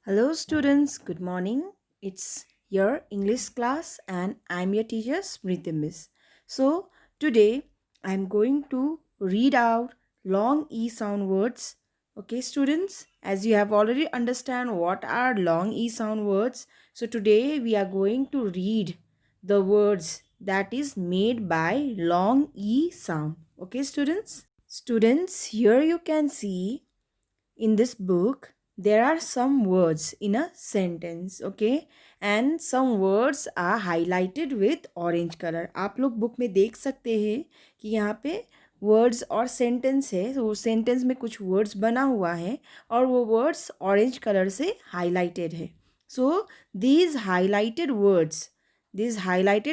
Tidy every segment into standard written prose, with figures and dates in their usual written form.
Hello, students. Good morning. It's your English class, and I'm your teacher, Smriti Miss. So, today I'm going to read out long E sound words. Okay, students, as you have already understand what are long E sound words, so today we are going to read the words that is made by long E sound. Okay, students? Students, here you can see in this book there are some words in a sentence, okay, and some words are highlighted with orange color. आप लोग book में देख सकते हैं कि यहाँ पे words और सेंटेंस है, तो वो सेंटेंस में कुछ वर्ड्स बना हुआ है और वो वर्ड्स ऑरेंज कलर से हाईलाइटेड है. सो these highlighted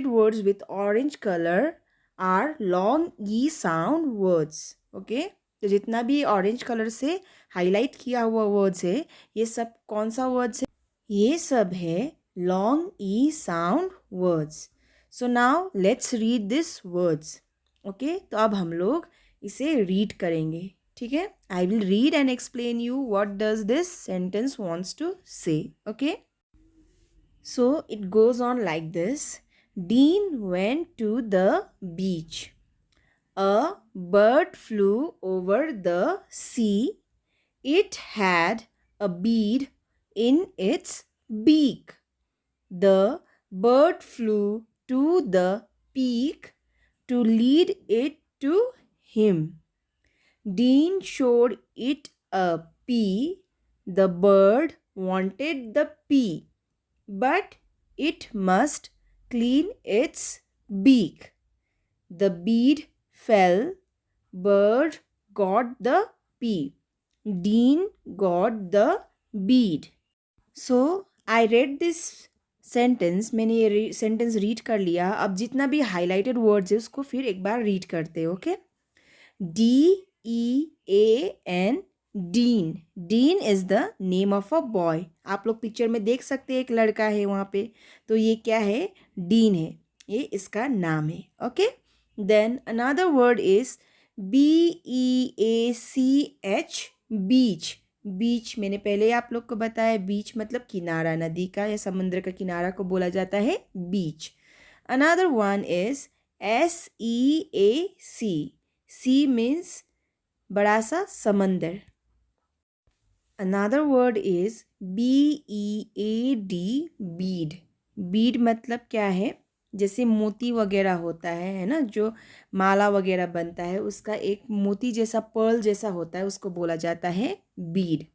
words with orange color are long e sound words. Okay, तो जितना भी ऑरेंज कलर से हाईलाइट किया हुआ वर्ड्स है, ये सब कौन सा वर्ड्स है? ये सब है long E sound words. So now let's read this words. Okay, तो अब हम लोग इसे रीड करेंगे. ठीक है, I will read and explain you what does this sentence wants to say. Okay, so it goes on like this. Dean went to the beach. A bird flew over the sea. It had a bead in its beak. The bird flew to the peak to lead it to him. Dean showed it a pea. The bird wanted the pea, but it must clean its beak. The bead fell. Bird got the pea. Dean got the bead. So I read this sentence. मैंने ये sentence read कर लिया. अब जितना भी highlighted words है उसको फिर एक बार रीड करते हैं. Okay, DEAN, dean. Dean is the name of a boy. आप लोग पिक्चर में देख सकते हैं एक लड़का है वहाँ पे, तो ये क्या है? डीन है, ये इसका नाम है. Okay, then another word is BEACH, बीच. बीच मैंने पहले आप लोग को बताया, बीच मतलब किनारा, नदी का या समुद्र का किनारा को बोला जाता है beach. Another one is SEAC. Sea means बड़ा सा समंदर. Another word is BEAD, bead. Bead मतलब क्या है? जैसे मोती वगैरह होता है ना, जो माला वगैरह बनता है, उसका एक मोती जैसा पर्ल जैसा होता है, उसको बोला जाता है बीड.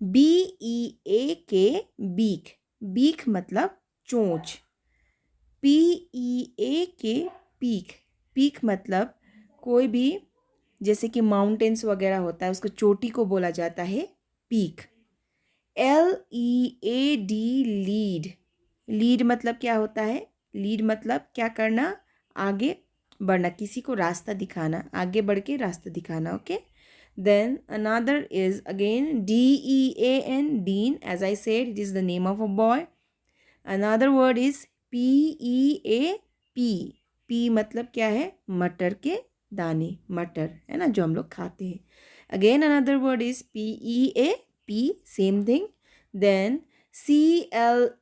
BEAK, beak. बीक मतलब चोंच. PEAK, peak. पीक मतलब कोई भी, जैसे कि माउंटेन्स वगैरह होता है, उसको चोटी को बोला जाता है पीक. LEAD, lead. लीड मतलब क्या होता है? लीड मतलब क्या करना? आगे बढ़ना, किसी को रास्ता दिखाना, आगे बढ़ के रास्ता दिखाना. Okay, then another is again DEAN, Dean. As I said, it is the name of a boy. Another word is PEAP. Pea मतलब क्या है? मटर के दाने, मटर है ना, जो हम लोग खाते हैं. Again another word is PEAP, same thing. Then CLEAN,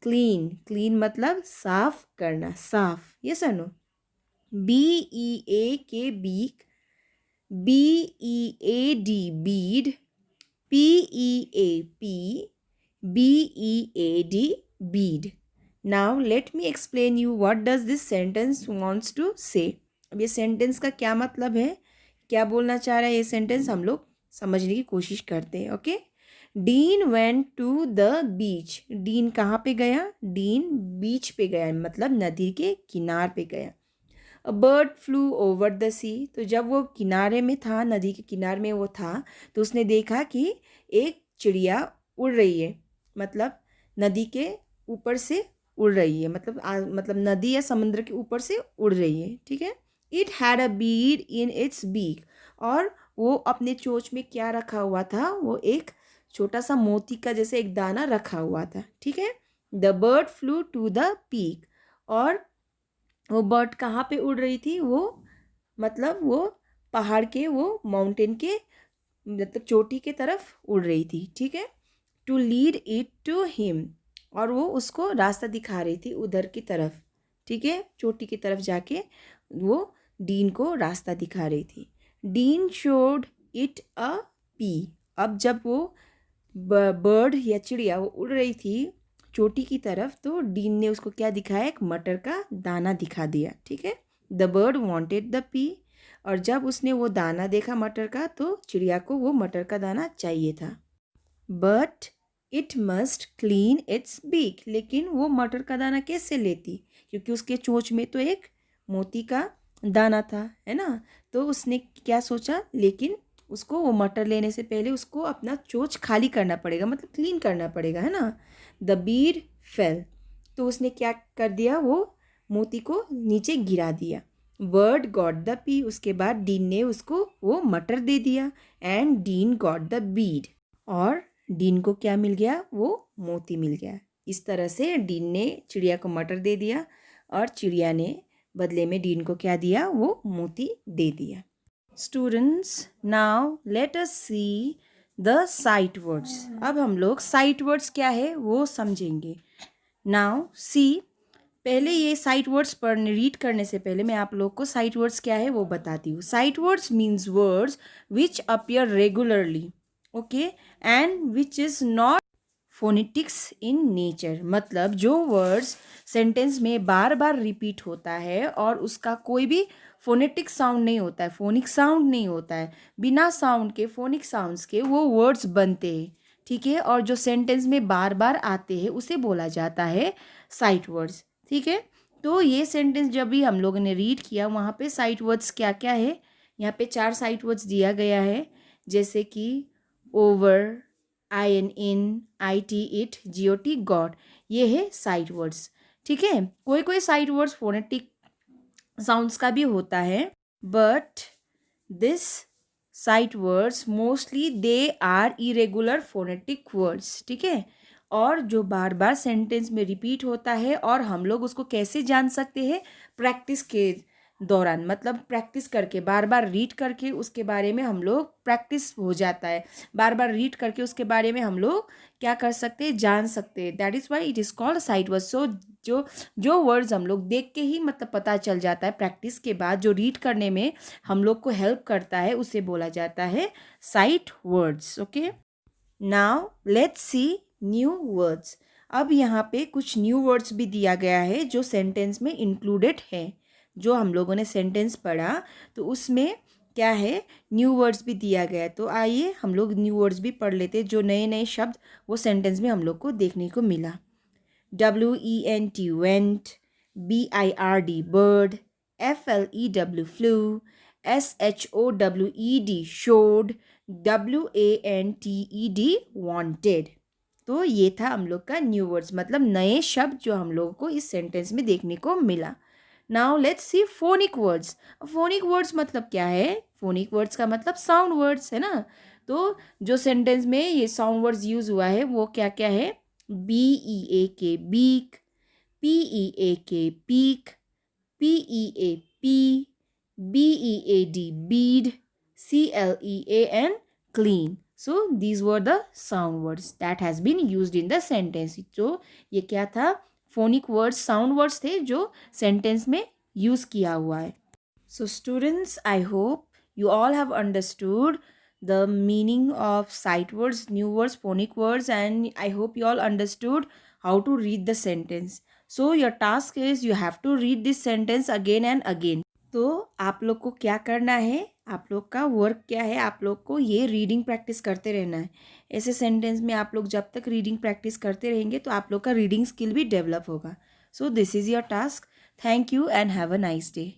clean. Clean मतलब साफ करना, साफ. यस और no? BEAK, beak. BEAD, bead. PEAP, BEAD, bead. Now let me explain you what does this sentence wants to say. अब ये sentence का क्या मतलब है, क्या बोलना चाह रहा है ये सेंटेंस, हम लोग समझने की कोशिश करते हैं. Okay, Dean went to the beach. Dean कहाँ पे गया? डीन बीच पे गया, मतलब नदी के किनार पे गया. A bird flew over the sea. तो जब वो किनारे में था, नदी के किनारे में वो था, तो उसने देखा कि एक चिड़िया उड़ रही है, मतलब नदी के ऊपर से उड़ रही है, मतलब नदी या समुद्र के ऊपर से उड़ रही है. ठीक है. It had a bead in its beak. और वो अपने चोंच में क्या रखा हुआ था? वो एक छोटा सा मोती का जैसे एक दाना रखा हुआ था. ठीक है. The bird flew to the peak. और वो बर्ड कहाँ पे उड़ रही थी? वो मतलब वो पहाड़ के, वो माउंटेन के मतलब चोटी के तरफ उड़ रही थी. ठीक है. To lead it to him, और वो उसको रास्ता दिखा रही थी उधर की तरफ, ठीक है, चोटी की तरफ जाके वो डीन को रास्ता दिखा रही थी। Dean showed it a P. अब जब वो बर्ड या चिड़िया वो उड़ रही थी चोटी की तरफ, तो डीन ने उसको क्या दिखाया, एक मटर का दाना दिखा दिया, ठीक है। The bird wanted the P, और जब उसने वो दाना देखा मटर का, तो चिड़िया को वो मटर का दाना चाहिए था। But it must clean its beak, लेकिन वो मटर का दाना कैसे लेती, क्योंकि उसके चोंच में तो एक मोती का दाना था, है ना। तो उसने क्या सोचा, लेकिन उसको वो मटर लेने से पहले उसको अपना चोंच खाली करना पड़ेगा, मतलब क्लीन करना पड़ेगा, है ना। द बीड फेल, तो उसने क्या कर दिया, वो मोती को नीचे गिरा दिया। बर्ड गॉट द पी, उसके बाद डीन ने उसको वो मटर दे दिया, and dean got the Beed, और डीन को क्या मिल गया, वो मोती मिल गया। इस तरह से डीन ने चिड़िया को मटर दे दिया, और चिड़िया ने बदले में डीन को क्या दिया, वो मोती दे दिया। Students, now let us see the sight words. अब हम लोग साइट वर्ड्स क्या है वो समझेंगे। नाउ सी, पहले ये साइट वर्ड्स पढ़ने रीड करने से पहले मैं आप लोग को साइट वर्ड्स क्या है वो बताती हूँ। Sight words means words which appear regularly, okay, and which is not phonetics in nature, मतलब जो वर्ड्स सेंटेंस में बार बार रिपीट होता है और उसका कोई भी फोनेटिक साउंड नहीं होता है, फोनिक साउंड नहीं होता है, बिना साउंड के, फोनिक साउंड्स के वो वर्ड्स बनते हैं, ठीक है, और जो सेंटेंस में बार बार आते हैं उसे बोला जाता है साइट वर्ड्स, ठीक है। तो ये सेंटेंस जब भी हम लोगों ने रीड किया, वहाँ पे साइट वर्ड्स क्या क्या है, यहाँ पे 4 साइट वर्ड्स दिया गया है, जैसे कि over, I N in, I T it, G O T got, ये है साइट वर्ड्स, ठीक है। कोई कोई साइट वर्ड्स फोनेटिक साउंड्स का भी होता है, but this sight words mostly they are irregular phonetic words, ठीक है। और जो बार बार सेंटेंस में रिपीट होता है, और हम लोग उसको कैसे जान सकते हैं, प्रैक्टिस के दौरान, मतलब प्रैक्टिस करके, बार बार रीड करके उसके बारे में हम लोग प्रैक्टिस हो जाता है, बार बार रीड करके उसके बारे में हम लोग क्या कर सकते हैं, जान सकते हैं। That is why it is called sight words. So जो वर्ड्स हम लोग देख के ही मतलब पता चल जाता है, प्रैक्टिस के बाद जो रीड करने में हम लोग को हेल्प करता है, उसे बोला जाता है sight words, okay. Now let's see new words. अब यहाँ पे कुछ न्यू वर्ड्स भी दिया गया है जो सेंटेंस में इंक्लूडेड है। जो हम लोगों ने सेंटेंस पढ़ा तो उसमें क्या है, न्यू वर्ड्स भी दिया गया है। तो आइए हम लोग न्यू वर्ड्स भी पढ़ लेते हैं, जो नए नए शब्द वो सेंटेंस में हम लोग को देखने को मिला। WENT went, BIRD bird, FLEW flu, SHOWED showed, WANTED wanted. तो ये था हम लोग का न्यू वर्ड्स, मतलब नए शब्द जो हम लोगों को इस सेंटेंस में देखने को मिला। Now let's see phonic words. Phonic words मतलब क्या है, फोनिक वर्ड्स का मतलब साउंड वर्ड्स है ना। तो जो सेंटेंस में ये साउंड वर्ड्स यूज हुआ है वो क्या क्या है, BEAK beak, PEAK peak, PEAP, BEAD bead, CLEAN clean. So these were the sound words that has been used in the sentence. तो ये क्या था, फोनिक वर्ड्स, साउंड वर्ड्स थे जो सेंटेंस में यूज किया हुआ है। So students, I hope you all have understood the meaning of sight words, new words, phonic words, and I hope you all understood how to read the sentence. So your task is you have to read this sentence again and again. तो आप लोग को क्या करना है, आप लोग का वर्क क्या है, आप लोग को ये रीडिंग प्रैक्टिस करते रहना है। ऐसे सेंटेंस में आप लोग जब तक रीडिंग प्रैक्टिस करते रहेंगे तो आप लोग का रीडिंग स्किल भी डेवलप होगा। So this is your task. Thank you and have a nice day.